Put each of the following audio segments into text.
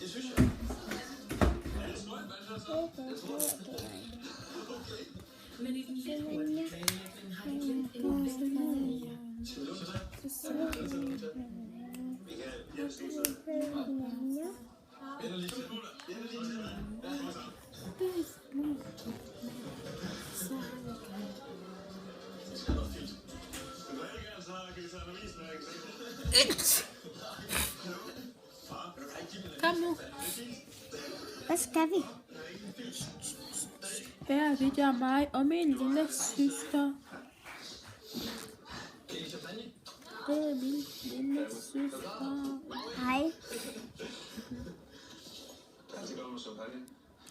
Det synes jeg. Men i den planlægning har de glemt Kom nu. Hvad skal vi? Her videoer mig og min lille søster. Det er min lille søster. Hej.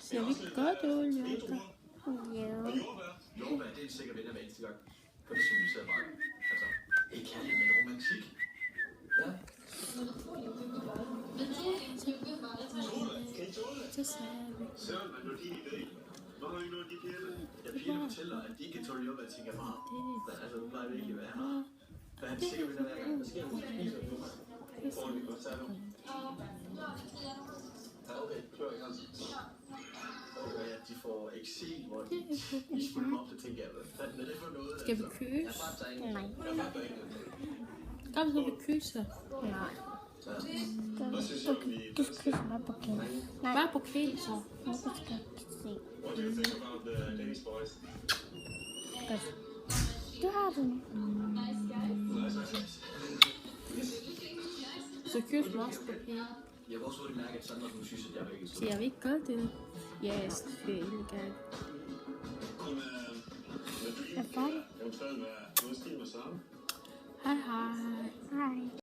Ser vi godt ud, Jørgen? Jo. Jordbær, det er en sikker vinder hver eneste gang. For det symboliserer bare, altså, ikke kærlighed, men romantik. Ja. Søren, hvad er nu din idé? Hvorfor ikke noget, de pigerne? Jeg piger fortæller, at de ikke kan tåle jordbær, tænker jeg meget. Men altså, nu plejer vi ikke at være her. For han er sikker vinder hver gang. Hvad sker der, hvis du spiser jordbær? Får de godt tage nu? Ja, okay. Klør ikke altså. Okay, at de får eksem, hvor de skulle dem op, det tænker jeg. Hvad fanden er det for noget? Skal vi kysse? Nej. Kom så, vi kysser. Nej. Du skal kysse mig på kæden. Nej. Bare på kæden så. Nu skal jeg se. What do you think about the Danish boys? Godt. Du har den. Så kys mig også på kæden. Jeg har også fået mærke, at Sandra, hun synes, at jeg er ikke så. Ser vi ikke godt ud? Yes, det er elegant. Jeg er færdig. Eventuelt være noget stil med sammen. Hej hej. Hej.